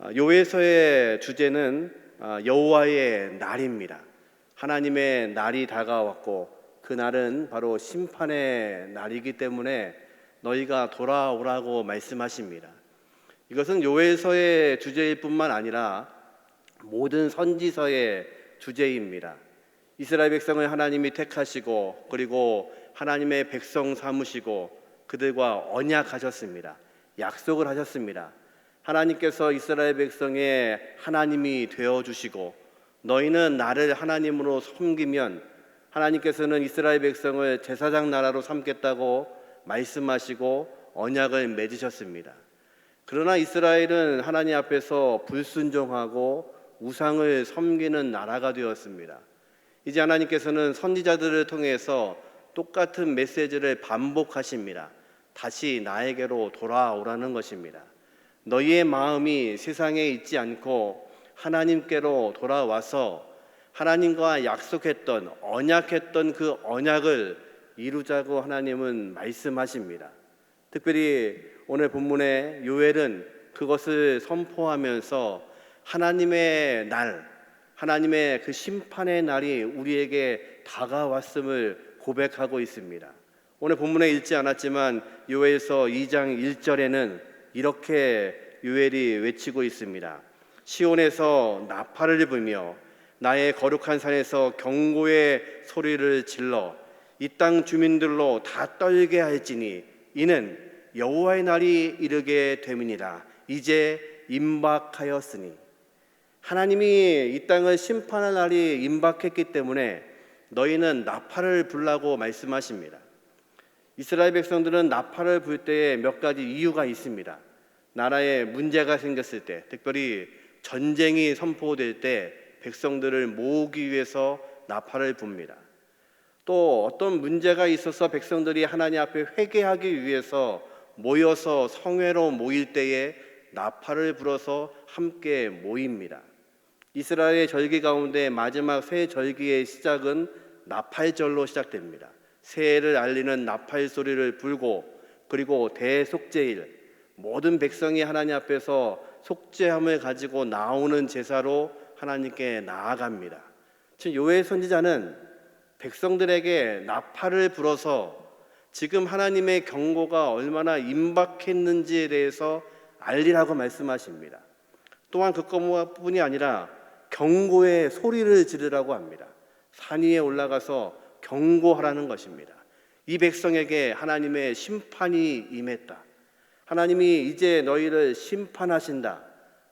요에서의 주제는 여호와의 날입니다. 하나님의 날이 다가왔고 그 날은 바로 심판의 날이기 때문에 너희가 돌아오라고 말씀하십니다. 이것은 요에서의 주제일 뿐만 아니라 모든 선지서의 주제입니다. 이스라엘 백성을 하나님이 택하시고 그리고 하나님의 백성 삼으시고 그들과 언약하셨습니다. 약속을 하셨습니다. 하나님께서 이스라엘 백성의 하나님이 되어주시고 너희는 나를 하나님으로 섬기면 하나님께서는 이스라엘 백성을 제사장 나라로 삼겠다고 말씀하시고 언약을 맺으셨습니다. 그러나 이스라엘은 하나님 앞에서 불순종하고 우상을 섬기는 나라가 되었습니다. 이제 하나님께서는 선지자들을 통해서 똑같은 메시지를 반복하십니다. 다시 나에게로 돌아오라는 것입니다. 너희의 마음이 세상에 있지 않고 하나님께로 돌아와서 하나님과 약속했던 언약했던 그 언약을 이루자고 하나님은 말씀하십니다. 특별히 오늘 본문의 요엘은 그것을 선포하면서 하나님의 날, 하나님의 그 심판의 날이 우리에게 다가왔음을 고백하고 있습니다. 오늘 본문에 읽지 않았지만 요엘서 2장 1절에는 이렇게 요엘이 외치고 있습니다. 시온에서 나팔을 불며 나의 거룩한 산에서 경고의 소리를 질러 이 땅 주민들로 다 떨게 할지니 이는 여호와의 날이 이르게 됨이니라. 이제 임박하였으니 하나님이 이 땅을 심판할 날이 임박했기 때문에 너희는 나팔을 불라고 말씀하십니다. 이스라엘 백성들은 나팔을 불 때에 몇 가지 이유가 있습니다. 나라에 문제가 생겼을 때, 특별히 전쟁이 선포될 때 백성들을 모으기 위해서 나팔을 붑니다. 또 어떤 문제가 있어서 백성들이 하나님 앞에 회개하기 위해서 모여서 성회로 모일 때에 나팔을 불어서 함께 모입니다. 이스라엘의 절기 가운데 마지막 새 절기의 시작은 나팔절로 시작됩니다. 새해를 알리는 나팔 소리를 불고 그리고 대속죄일, 모든 백성이 하나님 앞에서 속죄함을 가지고 나오는 제사로 하나님께 나아갑니다. 지금 요엘 선지자는 백성들에게 나팔을 불어서 지금 하나님의 경고가 얼마나 임박했는지에 대해서 알리라고 말씀하십니다. 또한 그것뿐이 아니라 경고의 소리를 지르라고 합니다. 산 위에 올라가서 경고하라는 것입니다. 이 백성에게 하나님의 심판이 임했다. 하나님이 이제 너희를 심판하신다.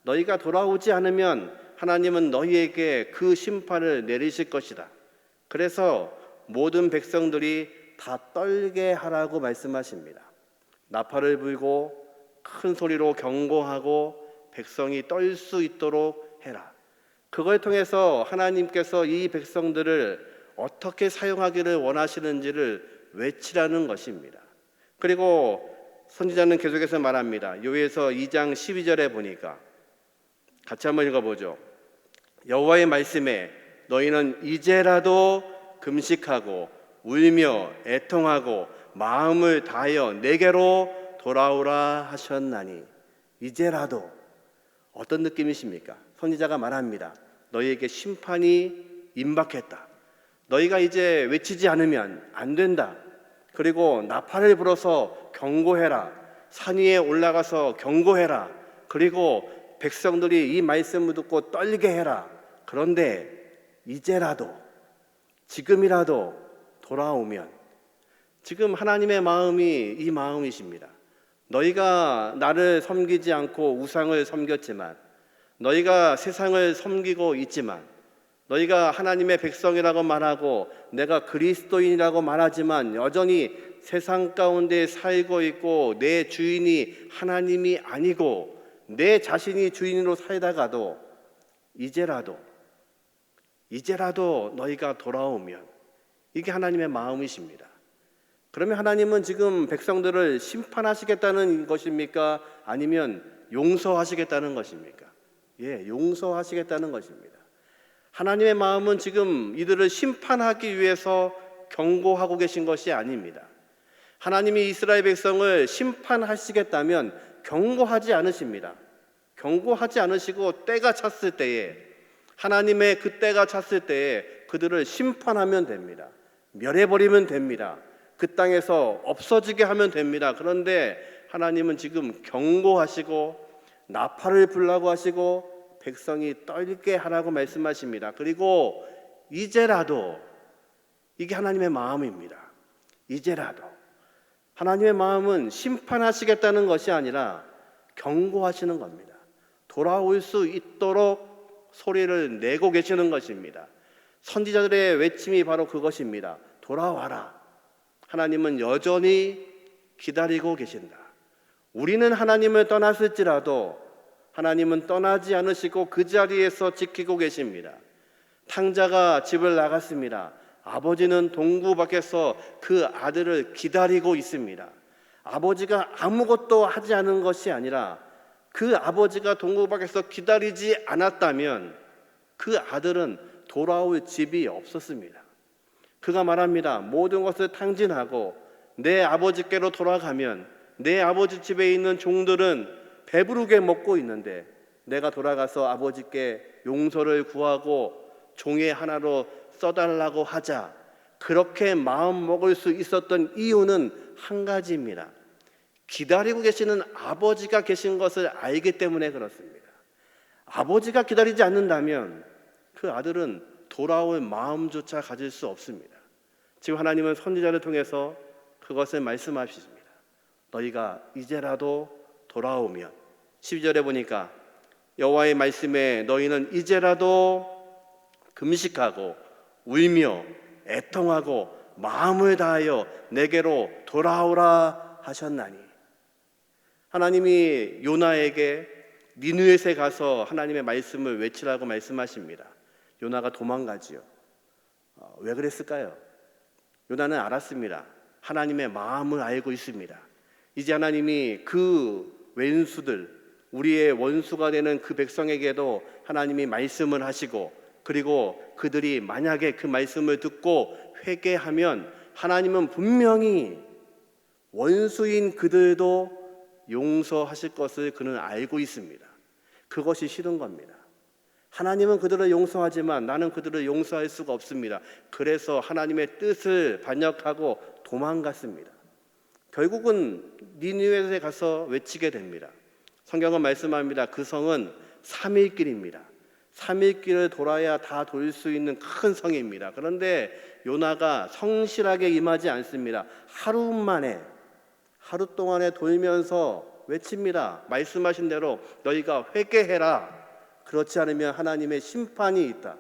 너희가 돌아오지 않으면 하나님은 너희에게 그 심판을 내리실 것이다. 그래서 모든 백성들이 다 떨게 하라고 말씀하십니다. 나팔을 불고 큰 소리로 경고하고 백성이 떨 수 있도록 해라. 그걸 통해서 하나님께서 이 백성들을 어떻게 사용하기를 원하시는지를 외치라는 것입니다. 그리고 선지자는 계속해서 말합니다. 요에서 2장 12절에 보니까 같이 한번 읽어보죠. 여호와의 말씀에 너희는 이제라도 금식하고 울며 애통하고 마음을 다하여 내게로 돌아오라 하셨나니. 이제라도 어떤 느낌이십니까? 선지자가 말합니다. 너희에게 심판이 임박했다. 너희가 이제 외치지 않으면 안 된다. 그리고 나팔을 불어서 경고해라. 산 위에 올라가서 경고해라. 그리고 백성들이 이 말씀을 듣고 떨게 해라. 그런데 이제라도, 지금이라도 돌아오면, 지금 하나님의 마음이 이 마음이십니다. 너희가 나를 섬기지 않고 우상을 섬겼지만, 너희가 세상을 섬기고 있지만, 너희가 하나님의 백성이라고 말하고 내가 그리스도인이라고 말하지만 여전히 세상 가운데 살고 있고 내 주인이 하나님이 아니고 내 자신이 주인으로 살다가도 이제라도 너희가 돌아오면, 이게 하나님의 마음이십니다. 그러면 하나님은 지금 백성들을 심판하시겠다는 것입니까? 아니면 용서하시겠다는 것입니까? 용서하시겠다는 것입니다. 하나님의 마음은 지금 이들을 심판하기 위해서 경고하고 계신 것이 아닙니다. 하나님이 이스라엘 백성을 심판하시겠다면 경고하지 않으십니다. 경고하지 않으시고 때가 찼을 때에, 하나님의 그 때가 찼을 때에 그들을 심판하면 됩니다. 멸해버리면 됩니다. 그 땅에서 없어지게 하면 됩니다. 그런데 하나님은 지금 경고하시고 나팔을 불라고 하시고 백성이 떨게 하라고 말씀하십니다. 그리고 이제라도, 이게 하나님의 마음입니다. 이제라도 하나님의 마음은 심판하시겠다는 것이 아니라 경고하시는 겁니다. 돌아올 수 있도록 소리를 내고 계시는 것입니다. 선지자들의 외침이 바로 그것입니다. 돌아와라. 하나님은 여전히 기다리고 계신다. 우리는 하나님을 떠났을지라도 하나님은 떠나지 않으시고 그 자리에서 지키고 계십니다. 탕자가 집을 나갔습니다. 아버지는 동구 밖에서 그 아들을 기다리고 있습니다. 아버지가 아무것도 하지 않은 것이 아니라 그 아버지가 동구 밖에서 기다리지 않았다면 그 아들은 돌아올 집이 없었습니다. 그가 말합니다. 모든 것을 탕진하고 내 아버지께로 돌아가면 내 아버지 집에 있는 종들은 배부르게 먹고 있는데 내가 돌아가서 아버지께 용서를 구하고 종의 하나로 써달라고 하자. 그렇게 마음 먹을 수 있었던 이유는 한 가지입니다. 기다리고 계시는 아버지가 계신 것을 알기 때문에 그렇습니다. 아버지가 기다리지 않는다면 그 아들은 돌아올 마음조차 가질 수 없습니다. 지금 하나님은 선지자를 통해서 그것을 말씀하십니다. 너희가 이제라도 돌아오면, 12절에 보니까 여호와의 말씀에 너희는 이제라도 금식하고 울며 애통하고 마음을 다하여 내게로 돌아오라 하셨나니. 하나님이 요나에게 니느웨에 가서 하나님의 말씀을 외치라고 말씀하십니다. 요나가 도망가지요. 왜 그랬을까요? 요나는 알았습니다. 하나님의 마음을 알고 있습니다. 이제 하나님이 그 왼수들, 우리의 원수가 되는 그 백성에게도 하나님이 말씀을 하시고, 그리고 그들이 만약에 그 말씀을 듣고 회개하면 하나님은 분명히 원수인 그들도 용서하실 것을 그는 알고 있습니다. 그것이 싫은 겁니다. 하나님은 그들을 용서하지만 나는 그들을 용서할 수가 없습니다. 그래서 하나님의 뜻을 반역하고 도망갔습니다. 결국은 니느웨에 가서 외치게 됩니다. 성경은 말씀합니다. 그 성은 3일 길입니다. 3일 길을 돌아야 다 돌 수 있는 큰 성입니다. 그런데 요나가 성실하게 임하지 않습니다. 하루 만에, 하루 동안에 돌면서 외칩니다. 말씀하신 대로 너희가 회개해라. 그렇지 않으면 하나님의 심판이 있다.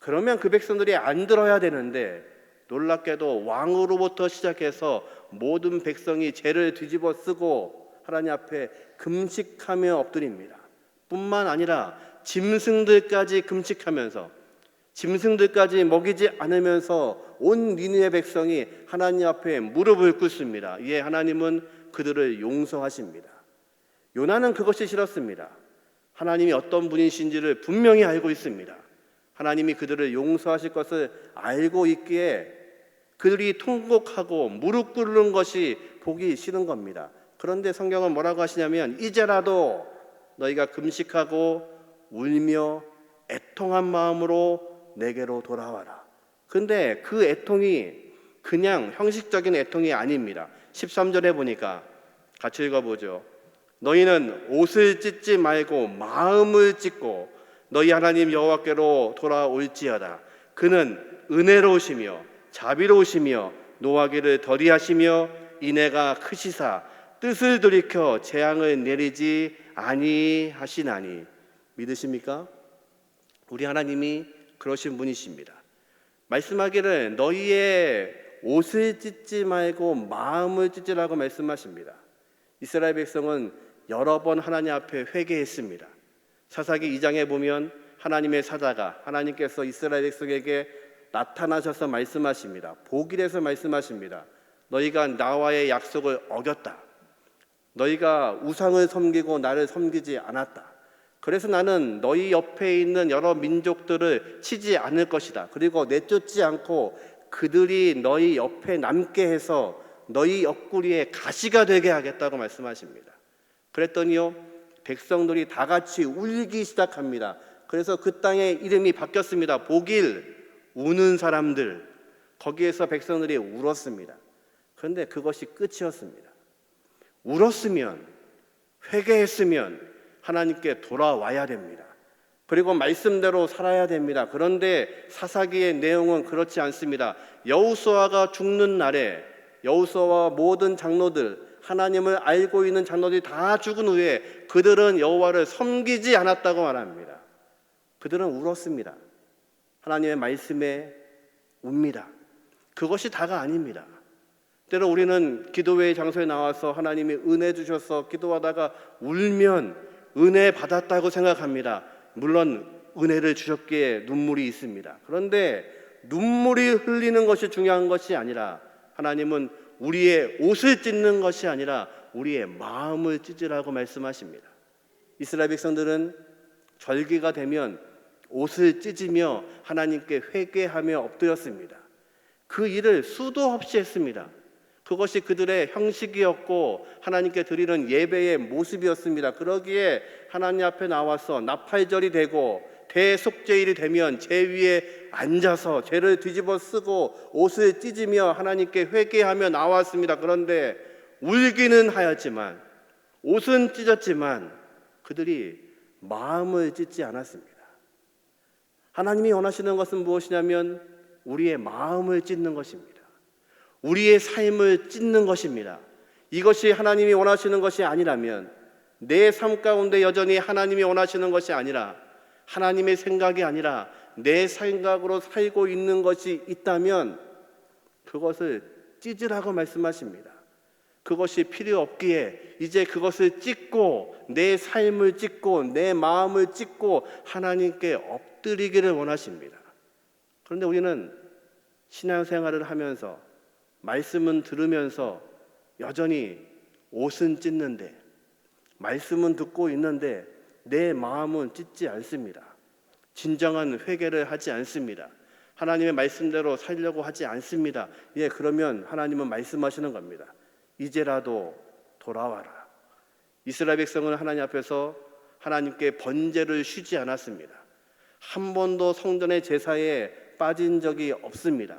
그러면 그 백성들이 안 들어야 되는데 놀랍게도 왕으로부터 시작해서 모든 백성이 죄를 뒤집어 쓰고 하나님 앞에 금식하며 엎드립니다. 뿐만 아니라 짐승들까지 금식하면서, 짐승들까지 먹이지 않으면서 온 니느웨 백성이 하나님 앞에 무릎을 꿇습니다. 이에 하나님은 그들을 용서하십니다. 요나는 그것이 싫었습니다. 하나님이 어떤 분이신지를 분명히 알고 있습니다. 하나님이 그들을 용서하실 것을 알고 있기에 그들이 통곡하고 무릎 꿇는 것이 보기 싫은 겁니다. 그런데 성경은 뭐라고 하시냐면 이제라도 너희가 금식하고 울며 애통한 마음으로 내게로 돌아와라. 근데 그 애통이 그냥 형식적인 애통이 아닙니다. 13절에 보니까 같이 읽어보죠. 너희는 옷을 찢지 말고 마음을 찢고 너희 하나님 여호와께로 돌아올지어다. 그는 은혜로우시며 자비로우시며 노하기를 더디하시며 인애가 크시사 뜻을 돌이켜 재앙을 내리지 아니하시나니. 믿으십니까? 우리 하나님이 그러신 분이십니다. 말씀하기를 너희의 옷을 찢지 말고 마음을 찢으라고 말씀하십니다. 이스라엘 백성은 여러 번 하나님 앞에 회개했습니다. 사사기 2장에 보면 하나님의 사자가, 하나님께서 이스라엘 백성에게 나타나셔서 말씀하십니다. 복일에서 말씀하십니다. 너희가 나와의 약속을 어겼다. 너희가 우상을 섬기고 나를 섬기지 않았다. 그래서 나는 너희 옆에 있는 여러 민족들을 치지 않을 것이다. 그리고 내쫓지 않고 그들이 너희 옆에 남게 해서 너희 옆구리에 가시가 되게 하겠다고 말씀하십니다. 그랬더니요, 백성들이 다 같이 울기 시작합니다. 그래서 그 땅의 이름이 바뀌었습니다. 복일, 우는 사람들. 거기에서 백성들이 울었습니다. 그런데 그것이 끝이었습니다. 울었으면, 회개했으면 하나님께 돌아와야 됩니다. 그리고 말씀대로 살아야 됩니다. 그런데 사사기의 내용은 그렇지 않습니다. 여호수아가 죽는 날에 여호수아와 모든 장로들, 하나님을 알고 있는 장로들이 다 죽은 후에 그들은 여호와를 섬기지 않았다고 말합니다. 그들은 울었습니다. 하나님의 말씀에 웁니다. 그것이 다가 아닙니다. 때로 우리는 기도회의 장소에 나와서 하나님이 은혜 주셔서 기도하다가 울면 은혜 받았다고 생각합니다. 물론 은혜를 주셨기에 눈물이 있습니다. 그런데 눈물이 흘리는 것이 중요한 것이 아니라 하나님은 우리의 옷을 찢는 것이 아니라 우리의 마음을 찢으라고 말씀하십니다. 이스라엘 백성들은 절기가 되면 옷을 찢으며 하나님께 회개하며 엎드렸습니다. 그 일을 수도 없이 했습니다. 그것이 그들의 형식이었고 하나님께 드리는 예배의 모습이었습니다. 그러기에 하나님 앞에 나와서 나팔절이 되고 대속죄일이 되면 제 위에 앉아서 죄를 뒤집어 쓰고 옷을 찢으며 하나님께 회개하며 나왔습니다. 그런데 울기는 하였지만, 옷은 찢었지만 그들이 마음을 찢지 않았습니다. 하나님이 원하시는 것은 무엇이냐면 우리의 마음을 찢는 것입니다. 우리의 삶을 찢는 것입니다. 이것이 하나님이 원하시는 것이 아니라면, 내 삶 가운데 여전히 하나님이 원하시는 것이 아니라, 하나님의 생각이 아니라 내 생각으로 살고 있는 것이 있다면 그것을 찢으라고 말씀하십니다. 그것이 필요 없기에 이제 그것을 찢고 내 삶을 찢고 내 마음을 찢고 하나님께 엎드리기를 원하십니다. 그런데 우리는 신앙생활을 하면서 말씀은 들으면서 여전히 옷은 찢는데, 말씀은 듣고 있는데 내 마음은 찢지 않습니다. 진정한 회개를 하지 않습니다. 하나님의 말씀대로 살려고 하지 않습니다. 그러면 하나님은 말씀하시는 겁니다. 이제라도 돌아와라. 이스라엘 백성은 하나님 앞에서 하나님께 번제를 쉬지 않았습니다. 한 번도 성전의 제사에 빠진 적이 없습니다.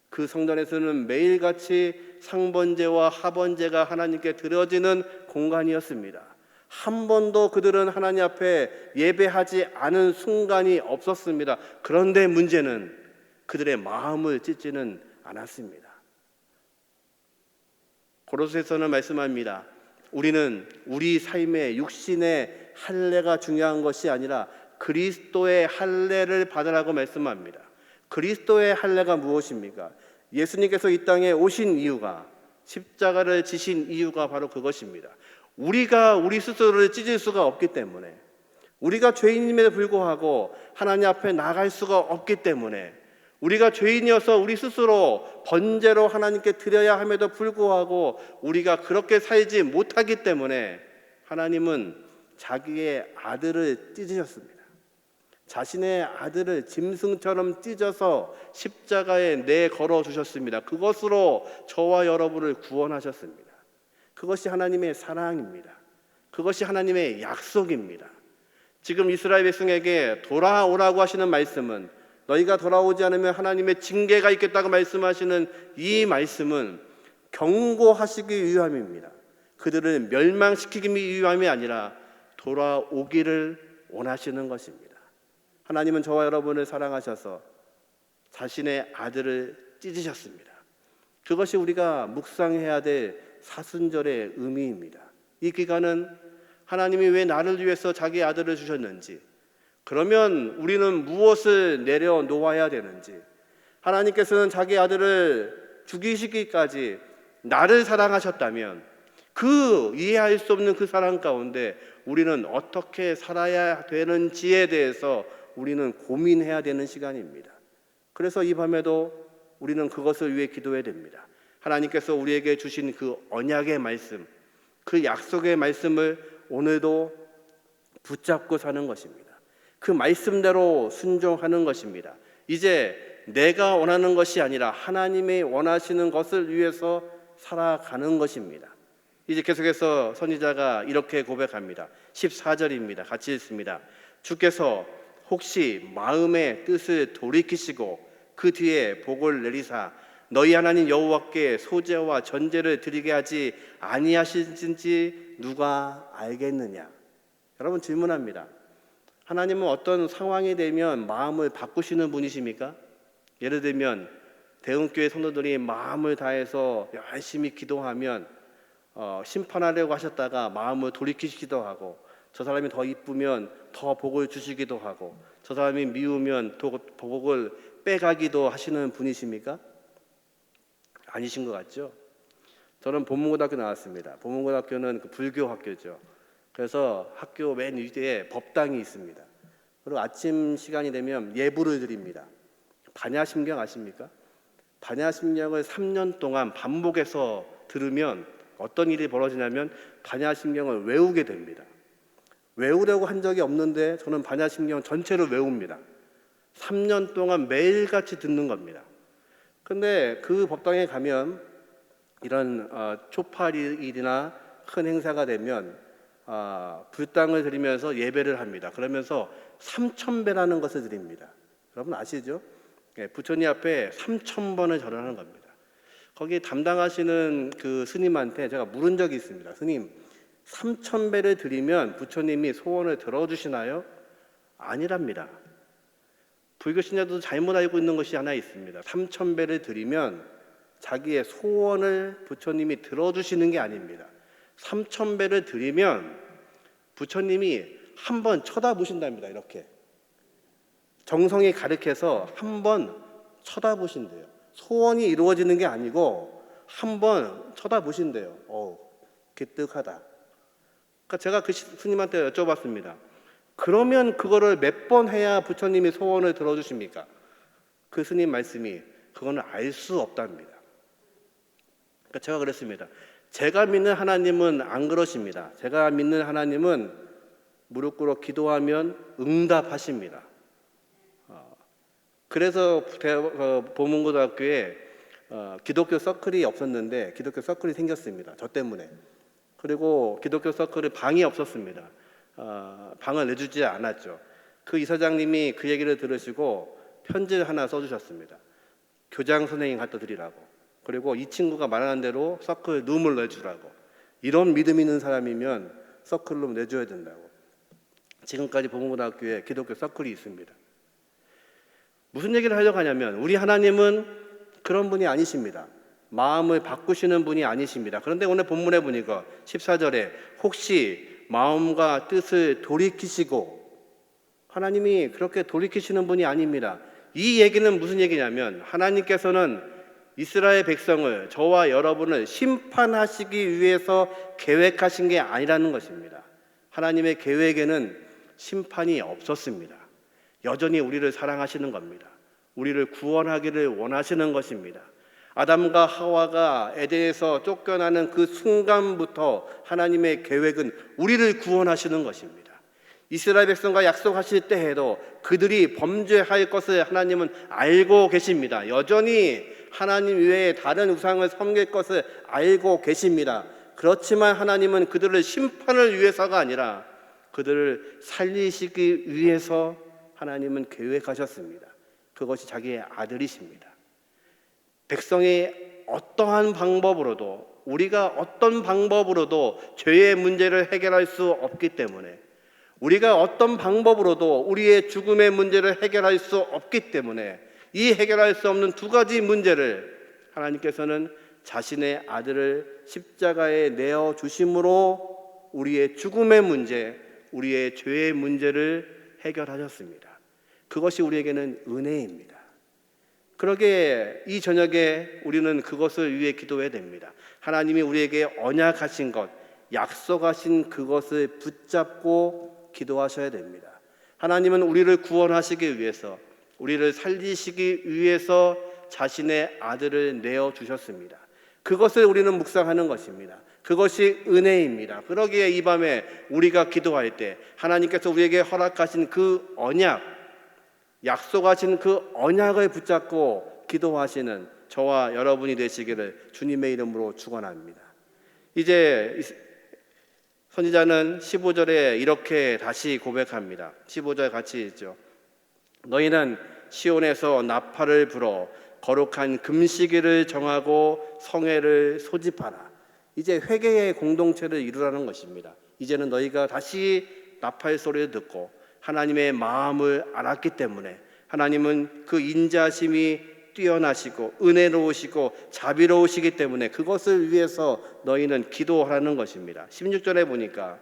그 성전에서는 매일같이 상번제와 하번제가 하나님께 드려지는 공간이었습니다. 한 번도 그들은 하나님 앞에 예배하지 않은 순간이 없었습니다. 그런데 문제는 그들의 마음을 찢지는 않았습니다. 고로새서는 말씀합니다. 우리는 우리 삶의 육신의 할례가 중요한 것이 아니라 그리스도의 할례를 받으라고 말씀합니다. 그리스도의 할례가 무엇입니까? 예수님께서 이 땅에 오신 이유가, 십자가를 지신 이유가 바로 그것입니다. 우리가 우리 스스로를 찢을 수가 없기 때문에, 우리가 죄인임에도 불구하고 하나님 앞에 나갈 수가 없기 때문에, 우리가 죄인이어서 우리 스스로 번제로 하나님께 드려야 함에도 불구하고 우리가 그렇게 살지 못하기 때문에 하나님은 자기의 아들을 찢으셨습니다. 자신의 아들을 짐승처럼 찢어서 십자가에 내걸어 주셨습니다. 그것으로 저와 여러분을 구원하셨습니다. 그것이 하나님의 사랑입니다. 그것이 하나님의 약속입니다. 지금 이스라엘 백성에게 돌아오라고 하시는 말씀은, 너희가 돌아오지 않으면 하나님의 징계가 있겠다고 말씀하시는 이 말씀은 경고하시기 위함입니다. 그들을 멸망시키기 위함이 아니라 돌아오기를 원하시는 것입니다. 하나님은 저와 여러분을 사랑하셔서 자신의 아들을 찢으셨습니다. 그것이 우리가 묵상해야 될 사순절의 의미입니다. 이 기간은 하나님이 왜 나를 위해서 자기 아들을 주셨는지, 그러면 우리는 무엇을 내려놓아야 되는지, 하나님께서는 자기 아들을 죽이시기까지 나를 사랑하셨다면 그 이해할 수 없는 그 사랑 가운데 우리는 어떻게 살아야 되는지에 대해서 우리는 고민해야 되는 시간입니다. 그래서 이 밤에도 우리는 그것을 위해 기도해야 됩니다. 하나님께서 우리에게 주신 그 언약의 말씀, 그 약속의 말씀을 오늘도 붙잡고 사는 것입니다. 그 말씀대로 순종하는 것입니다. 이제 내가 원하는 것이 아니라 하나님이 원하시는 것을 위해서 살아가는 것입니다. 이제 계속해서 선지자가 이렇게 고백합니다. 14절입니다. 같이 읽습니다. 주께서 혹시 마음의 뜻을 돌이키시고 그 뒤에 복을 내리사 너희 하나님 여호와께 소제와 전제를 드리게 하지 아니하실진지 누가 알겠느냐. 여러분 질문합니다. 하나님은 어떤 상황이 되면 마음을 바꾸시는 분이십니까? 예를 들면 대흥교회 성도들이 마음을 다해서 열심히 기도하면 심판하려고 하셨다가 마음을 돌이키시기도 하고, 저 사람이 더 이쁘면 더 복을 주시기도 하고, 저 사람이 미우면 더 복을 빼가기도 하시는 분이십니까? 아니신 것 같죠? 저는 보문고등학교 나왔습니다. 보문고등학교는 그 불교 학교죠. 그래서 학교 맨 위에 법당이 있습니다. 그리고 아침 시간이 되면 예불을 드립니다. 반야심경 아십니까? 반야심경을 3년 동안 반복해서 들으면 어떤 일이 벌어지냐면 반야심경을 외우게 됩니다. 외우려고 한 적이 없는데 저는 반야심경 전체를 외웁니다. 3년 동안 매일같이 듣는 겁니다. 근데 그 법당에 가면 이런 초팔일이나 큰 행사가 되면 불당을 드리면서 예배를 합니다. 그러면서 3,000배라는 것을 드립니다. 여러분 아시죠? 부처님 앞에 3,000번을 절하는 겁니다. 거기 담당하시는 그 스님한테 제가 물은 적이 있습니다. 스님, 3,000배를 드리면 부처님이 소원을 들어주시나요? 아니랍니다. 불교 신자도 잘못 알고 있는 것이 하나 있습니다. 3,000배를 드리면 자기의 소원을 부처님이 들어주시는 게 아닙니다. 3,000배를 드리면 부처님이 한번 쳐다보신답니다. 이렇게 정성이 가득해서 한번 쳐다보신대요. 소원이 이루어지는 게 아니고 한번 쳐다보신대요. 기특하다. 그러니까 제가 그 스님한테 여쭤봤습니다. 그러면 그거를 몇 번 해야 부처님이 소원을 들어주십니까? 그 스님 말씀이 그거는 알 수 없답니다. 그러니까 제가 그랬습니다. 제가 믿는 하나님은 안 그러십니다. 제가 믿는 하나님은 무릎 꿇어 기도하면 응답하십니다. 그래서 보문고등학교에 기독교 서클이 없었는데 기독교 서클이 생겼습니다. 저 때문에. 그리고 기독교 서클에 방이 없었습니다. 방을 내주지 않았죠. 그 이사장님이 그 얘기를 들으시고 편지를 하나 써주셨습니다. 교장 선생님 갖다 드리라고. 그리고 이 친구가 말하는 대로 서클 룸을 내주라고. 이런 믿음 있는 사람이면 서클룸 내줘야 된다고. 지금까지 보문고등학교에 기독교 서클이 있습니다. 무슨 얘기를 하려고 하냐면 우리 하나님은 그런 분이 아니십니다. 마음을 바꾸시는 분이 아니십니다. 그런데 오늘 본문에 보니까 14절에 혹시 마음과 뜻을 돌이키시고, 하나님이 그렇게 돌이키시는 분이 아닙니다. 이 얘기는 무슨 얘기냐면 하나님께서는 이스라엘 백성을, 저와 여러분을 심판하시기 위해서 계획하신 게 아니라는 것입니다. 하나님의 계획에는 심판이 없었습니다. 여전히 우리를 사랑하시는 겁니다. 우리를 구원하기를 원하시는 것입니다. 아담과 하와가 에덴에서 쫓겨나는 그 순간부터 하나님의 계획은 우리를 구원하시는 것입니다. 이스라엘 백성과 약속하실 때에도 그들이 범죄할 것을 하나님은 알고 계십니다. 여전히 하나님 외에 다른 우상을 섬길 것을 알고 계십니다. 그렇지만 하나님은 그들을 심판을 위해서가 아니라 그들을 살리시기 위해서 하나님은 계획하셨습니다. 그것이 자기의 아들이십니다. 백성이 어떠한 방법으로도, 우리가 어떤 방법으로도 죄의 문제를 해결할 수 없기 때문에, 우리가 어떤 방법으로도 우리의 죽음의 문제를 해결할 수 없기 때문에 이 해결할 수 없는 두 가지 문제를 하나님께서는 자신의 아들을 십자가에 내어 주심으로 우리의 죽음의 문제, 우리의 죄의 문제를 해결하셨습니다. 그것이 우리에게는 은혜입니다. 그러기에 이 저녁에 우리는 그것을 위해 기도해야 됩니다. 하나님이 우리에게 언약하신 것, 약속하신 그것을 붙잡고 기도하셔야 됩니다. 하나님은 우리를 구원하시기 위해서, 우리를 살리시기 위해서 자신의 아들을 내어주셨습니다. 그것을 우리는 묵상하는 것입니다. 그것이 은혜입니다. 그러기에 이 밤에 우리가 기도할 때 하나님께서 우리에게 허락하신 그 언약, 약속하신 그 언약을 붙잡고 기도하시는 저와 여러분이 되시기를 주님의 이름으로 축원합니다. 이제 선지자는 15절에 이렇게 다시 고백합니다. 15절 같이 읽죠. 너희는 시온에서 나팔을 불어 거룩한 금시기를 정하고 성회를 소집하라. 이제 회개의 공동체를 이루라는 것입니다. 이제는 너희가 다시 나팔 소리를 듣고 하나님의 마음을 알았기 때문에 하나님은 그 인자심이 뛰어나시고 은혜로우시고 자비로우시기 때문에 그것을 위해서 너희는 기도하라는 것입니다. 16절에 보니까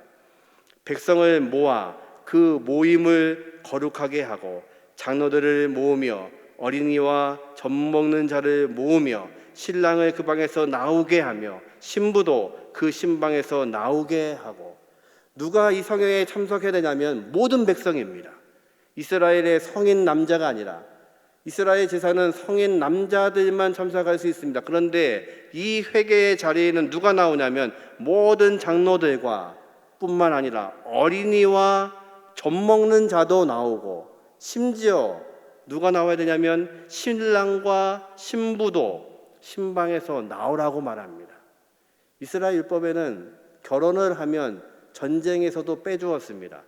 백성을 모아 그 모임을 거룩하게 하고 장로들을 모으며 어린이와 젖 먹는 자를 모으며 신랑을 그 방에서 나오게 하며 신부도 그 신방에서 나오게 하고. 누가 이 성회에 참석해야 되냐면 모든 백성입니다. 이스라엘의 성인 남자가 아니라 이스라엘 제사는 성인 남자들만 참석할 수 있습니다. 그런데 이 회개의 자리에는 누가 나오냐면 모든 장로들과 뿐만 아니라 어린이와 젖 먹는 자도 나오고, 심지어 누가 나와야 되냐면 신랑과 신부도 신방에서 나오라고 말합니다. 이스라엘 율법에는 결혼을 하면 전쟁에서도 빼주었습니다.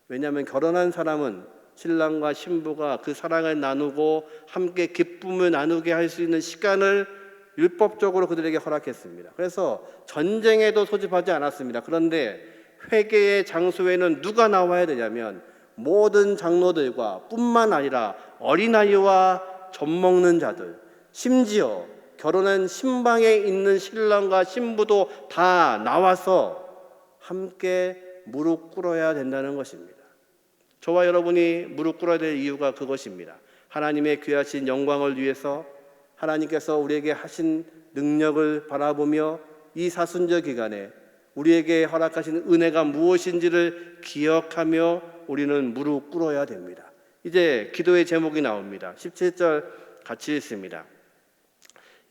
왜냐하면 결혼한 사람은 신랑과 신부가 그 사랑을 나누고 함께 기쁨을 나누게 할 수 있는 시간을 율법적으로 그들에게 허락했습니다. 그래서 전쟁에도 소집하지 않았습니다. 그런데 회개의 장소에는 누가 나와야 되냐면 모든 장로들과 뿐만 아니라 어린아이와 젖 먹는 자들, 심지어 결혼한 신방에 있는 신랑과 신부도 다 나와서 함께 무릎 꿇어야 된다는 것입니다. 저와 여러분이 무릎 꿇어야 될 이유가 그것입니다. 하나님의 귀하신 영광을 위해서 하나님께서 우리에게 하신 능력을 바라보며 이 사순절 기간에 우리에게 허락하신 은혜가 무엇인지를 기억하며 우리는 무릎 꿇어야 됩니다. 이제 기도의 제목이 나옵니다. 17절 같이 읽습니다.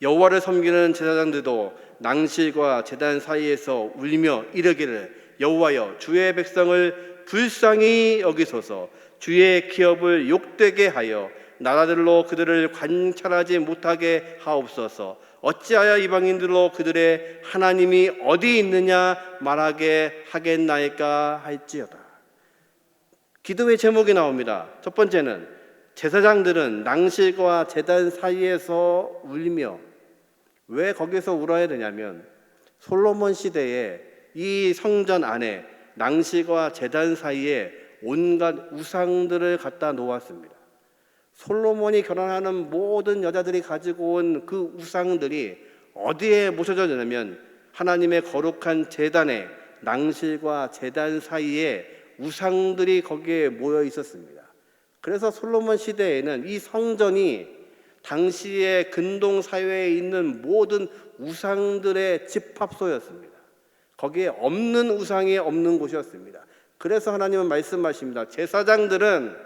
여호와를 섬기는 제사장들도 낭실과 제단 사이에서 울며 이르기를 여호와여 주의 백성을 불쌍히 여기소서. 주의 기업을 욕되게 하여 나라들로 그들을 관찰하지 못하게 하옵소서. 어찌하여 이방인들로 그들의 하나님이 어디 있느냐 말하게 하겠나이까 할지어다. 기도의 제목이 나옵니다. 첫 번째는 제사장들은 낭실과 제단 사이에서 울며, 왜 거기서 울어야 되냐면 솔로몬 시대에 이 성전 안에 낭실과 제단 사이에 온갖 우상들을 갖다 놓았습니다. 솔로몬이 결혼하는 모든 여자들이 가지고 온 그 우상들이 어디에 모셔져 있냐면 하나님의 거룩한 제단에 낭실과 제단 사이에 우상들이 거기에 모여 있었습니다. 그래서 솔로몬 시대에는 이 성전이 당시의 근동 사회에 있는 모든 우상들의 집합소였습니다. 거기에 없는 우상이 없는 곳이었습니다. 그래서 하나님은 말씀하십니다. 제사장들은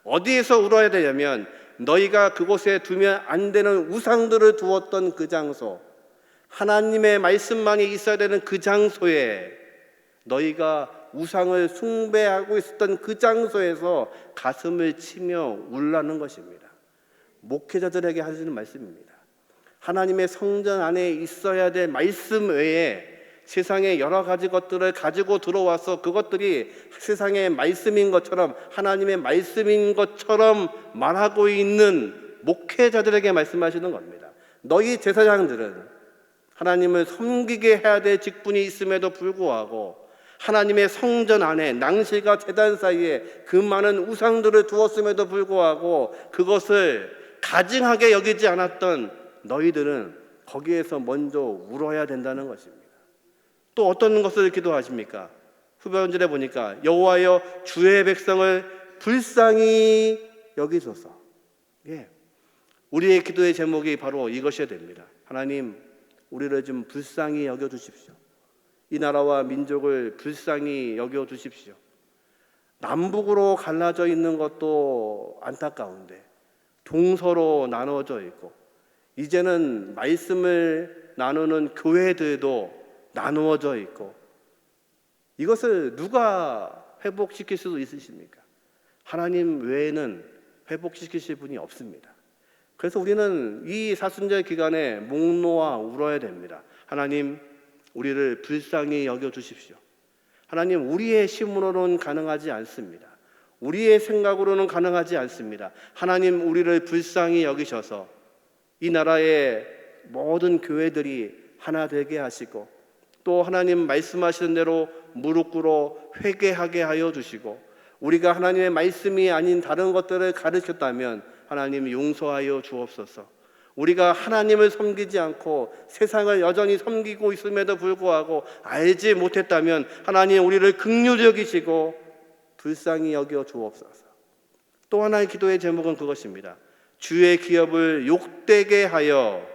어디에서 울어야 되냐면 너희가 그곳에 두면 안 되는 우상들을 두었던 그 장소, 하나님의 말씀만이 있어야 되는 그 장소에, 너희가 우상을 숭배하고 있었던 그 장소에서 가슴을 치며 울라는 것입니다. 목회자들에게 하시는 말씀입니다. 하나님의 성전 안에 있어야 될 말씀 외에 세상의 여러 가지 것들을 가지고 들어와서 그것들이 세상의 말씀인 것처럼, 하나님의 말씀인 것처럼 말하고 있는 목회자들에게 말씀하시는 겁니다. 너희 제사장들은 하나님을 섬기게 해야 될 직분이 있음에도 불구하고 하나님의 성전 안에 낭실과 제단 사이에 그 많은 우상들을 두었음에도 불구하고 그것을 가증하게 여기지 않았던 너희들은 거기에서 먼저 울어야 된다는 것입니다. 또 어떤 것을 기도하십니까? 후반절에 보니까 여호와여 주의 백성을 불쌍히 여기소서. 우리의 기도의 제목이 바로 이것이어야 됩니다. 하나님, 우리를 좀 불쌍히 여겨주십시오. 이 나라와 민족을 불쌍히 여겨주십시오. 남북으로 갈라져 있는 것도 안타까운데 동서로 나눠져 있고, 이제는 말씀을 나누는 교회들도 나누어져 있고, 이것을 누가 회복시킬 수도 있으십니까? 하나님 외에는 회복시키실 분이 없습니다. 그래서 우리는 이 사순절 기간에 목 놓아 울어야 됩니다. 하나님, 우리를 불쌍히 여겨 주십시오. 하나님, 우리의 힘으로는 가능하지 않습니다. 우리의 생각으로는 가능하지 않습니다. 하나님, 우리를 불쌍히 여기셔서 이 나라의 모든 교회들이 하나 되게 하시고, 또 하나님 말씀하시는 대로 무릎 꿇어 회개하게 하여 주시고, 우리가 하나님의 말씀이 아닌 다른 것들을 가르쳤다면 하나님 용서하여 주옵소서. 우리가 하나님을 섬기지 않고 세상을 여전히 섬기고 있음에도 불구하고 알지 못했다면 하나님 우리를 긍휼히 여기시고 불쌍히 여겨 주옵소서. 또 하나의 기도의 제목은 그것입니다. 주의 기업을 욕되게 하여,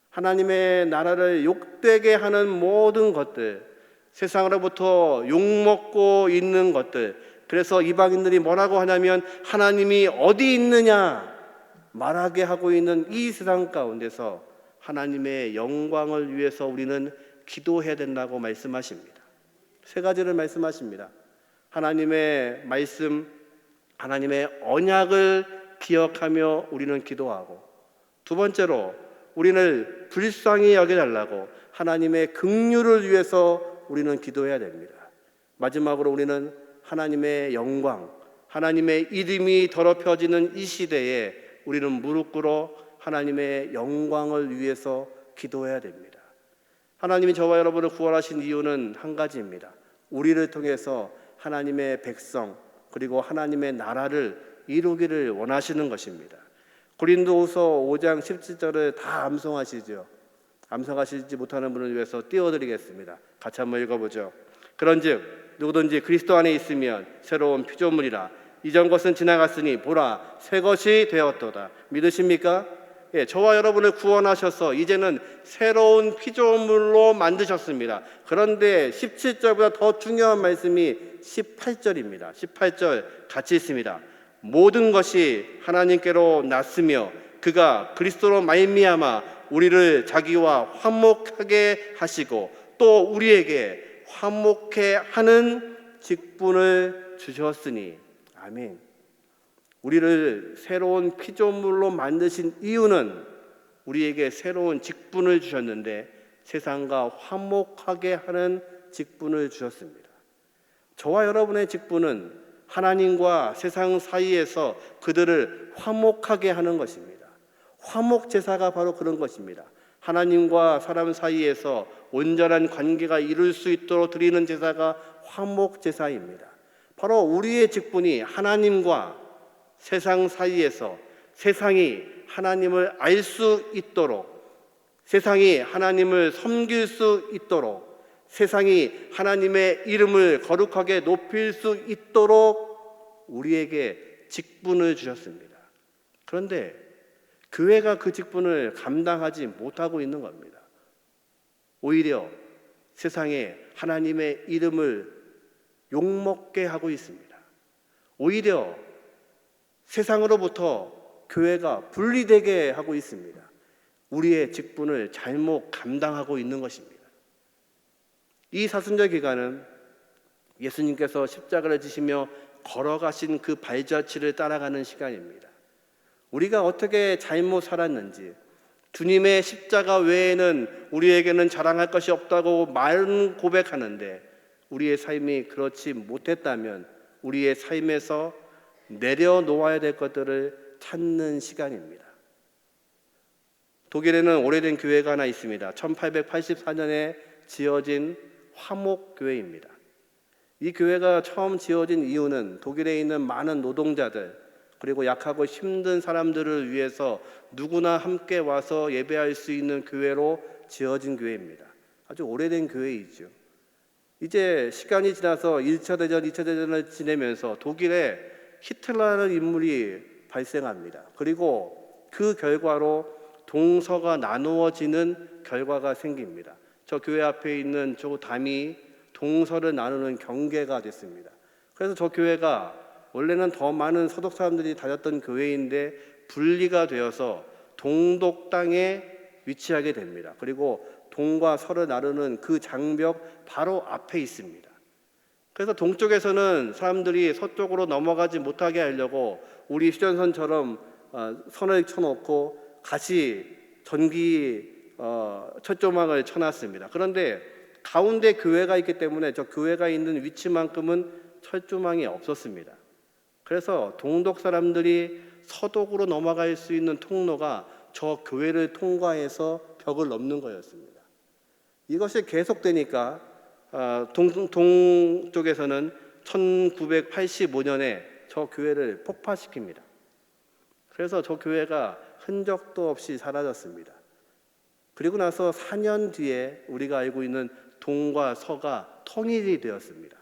하나님의 나라를 욕되게 하는 모든 것들, 세상으로부터 욕먹고 있는 것들, 그래서 이방인들이 뭐라고 하냐면 하나님이 어디 있느냐 말하게 하고 있는 이 세상 가운데서 하나님의 영광을 위해서 우리는 기도해야 된다고 말씀하십니다. 세 가지를 말씀하십니다. 하나님의 말씀, 하나님의 언약을 기억하며 우리는 기도하고, 두 번째로 우리를 불쌍히 여겨달라고 하나님의 긍휼을 위해서 우리는 기도해야 됩니다. 마지막으로 우리는 하나님의 영광, 하나님의 이름이 더럽혀지는 이 시대에 우리는 무릎 꿇어 하나님의 영광을 위해서 기도해야 됩니다. 하나님이 저와 여러분을 구원하신 이유는 한 가지입니다. 우리를 통해서 하나님의 백성 그리고 하나님의 나라를 이루기를 원하시는 것입니다. 고린도후서 5장 17절을 다 암송하시죠. 암송하시지 못하는 분을 위해서 띄워드리겠습니다. 같이 한번 읽어보죠. 그런즉 누구든지 그리스도 안에 있으면 새로운 피조물이라. 이전 것은 지나갔으니 보라 새 것이 되었도다. 믿으십니까? 예, 저와 여러분을 구원하셔서 이제는 새로운 피조물로 만드셨습니다. 그런데 17절보다 더 중요한 말씀이 18절입니다. 18절 같이 있습니다. 모든 것이 하나님께로 났으며 그가 그리스도로 말미암아 우리를 자기와 화목하게 하시고 또 우리에게 화목해 하는 직분을 주셨으니. 아멘. 우리를 새로운 피조물로 만드신 이유는 우리에게 새로운 직분을 주셨는데 세상과 화목하게 하는 직분을 주셨습니다. 저와 여러분의 직분은 하나님과 세상 사이에서 그들을 화목하게 하는 것입니다. 화목 제사가 바로 그런 것입니다. 하나님과 사람 사이에서 온전한 관계가 이룰 수 있도록 드리는 제사가 화목 제사입니다. 바로 우리의 직분이 하나님과 세상 사이에서 세상이 하나님을 알 수 있도록, 세상이 하나님을 섬길 수 있도록, 세상이 하나님의 이름을 거룩하게 높일 수 있도록 우리에게 직분을 주셨습니다. 그런데 교회가 그 직분을 감당하지 못하고 있는 겁니다. 오히려 세상에 하나님의 이름을 욕먹게 하고 있습니다. 오히려 세상으로부터 교회가 분리되게 하고 있습니다. 우리의 직분을 잘못 감당하고 있는 것입니다. 이 사순절 기간은 예수님께서 십자가를 지시며 걸어가신 그 발자취를 따라가는 시간입니다. 우리가 어떻게 잘못 살았는지, 주님의 십자가 외에는 우리에게는 자랑할 것이 없다고 말은 고백하는데 우리의 삶이 그렇지 못했다면 우리의 삶에서 내려놓아야 될 것들을 찾는 시간입니다. 독일에는 오래된 교회가 하나 있습니다. 1884년에 지어진 화목교회입니다. 이 교회가 처음 지어진 이유는 독일에 있는 많은 노동자들 그리고 약하고 힘든 사람들을 위해서 누구나 함께 와서 예배할 수 있는 교회로 지어진 교회입니다. 아주 오래된 교회이죠. 이제 시간이 지나서 1차 대전, 2차 대전을 지내면서 독일에 히틀러라는 인물이 발생합니다. 그리고 그 결과로 동서가 나누어지는 결과가 생깁니다. 저 교회 앞에 있는 저 담이 동서를 나누는 경계가 됐습니다. 그래서 저 교회가 원래는 더 많은 서독 사람들이 다녔던 교회인데 분리가 되어서 동독 땅에 위치하게 됩니다. 그리고 동과 서를 나누는 그 장벽 바로 앞에 있습니다. 그래서 동쪽에서는 사람들이 서쪽으로 넘어가지 못하게 하려고 우리 휴전선처럼 선을 쳐놓고 같이 전기 철조망을 쳐놨습니다. 그런데 가운데 교회가 있기 때문에 저 교회가 있는 위치만큼은 철조망이 없었습니다. 그래서 동독 사람들이 서독으로 넘어갈 수 있는 통로가 저 교회를 통과해서 벽을 넘는 거였습니다. 이것이 계속되니까 동쪽에서는 1985년에 저 교회를 폭파시킵니다. 그래서 저 교회가 흔적도 없이 사라졌습니다. 그리고 나서 4년 뒤에 우리가 알고 있는 동과 서가 통일이 되었습니다.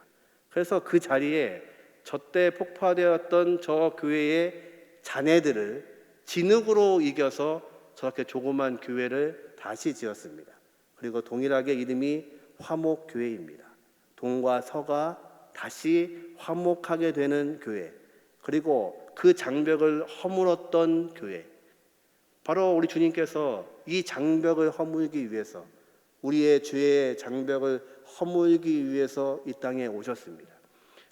그래서 그 자리에 저때 폭파되었던 저 교회의 자네들을 진흙으로 이겨서 저렇게 조그만 교회를 다시 지었습니다. 그리고 동일하게 이름이 화목교회입니다. 동과 서가 다시 화목하게 되는 교회, 그리고 그 장벽을 허물었던 교회, 바로 우리 주님께서 이 장벽을 허물기 위해서, 우리의 죄의 장벽을 허물기 위해서 이 땅에 오셨습니다.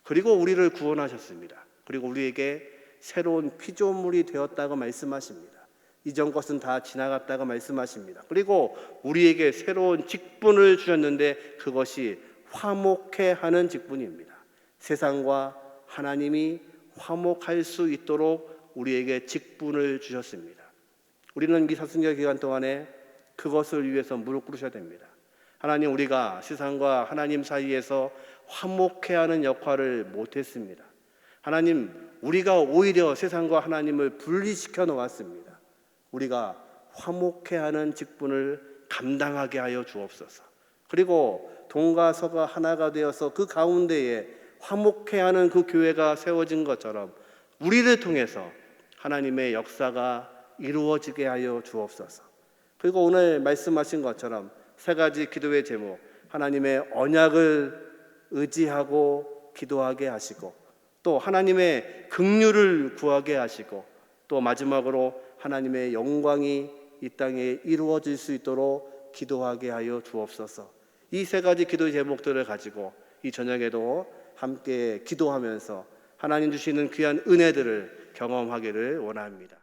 그리고 우리를 구원하셨습니다. 그리고 우리에게 새로운 피조물이 되었다고 말씀하십니다. 이전 것은 다 지나갔다고 말씀하십니다. 그리고 우리에게 새로운 직분을 주셨는데 그것이 화목해 하는 직분입니다. 세상과 하나님이 화목할 수 있도록 우리에게 직분을 주셨습니다. 우리는 이 사순절 기간 동안에 그것을 위해서 무릎 꿇으셔야 됩니다. 하나님, 우리가 세상과 하나님 사이에서 화목해 하는 역할을 못했습니다. 하나님, 우리가 오히려 세상과 하나님을 분리시켜 놓았습니다. 우리가 화목해 하는 직분을 감당하게 하여 주옵소서. 그리고 동과 서가 하나가 되어서 그 가운데에 화목해 하는 그 교회가 세워진 것처럼 우리를 통해서 하나님의 역사가 이루어지게 하여 주옵소서. 그리고 오늘 말씀하신 것처럼 세 가지 기도의 제목, 하나님의 언약을 의지하고 기도하게 하시고, 또 하나님의 긍휼을 구하게 하시고, 또 마지막으로 하나님의 영광이 이 땅에 이루어질 수 있도록 기도하게 하여 주옵소서. 이 세 가지 기도의 제목들을 가지고 이 저녁에도 함께 기도하면서 하나님 주시는 귀한 은혜들을 경험하기를 원합니다.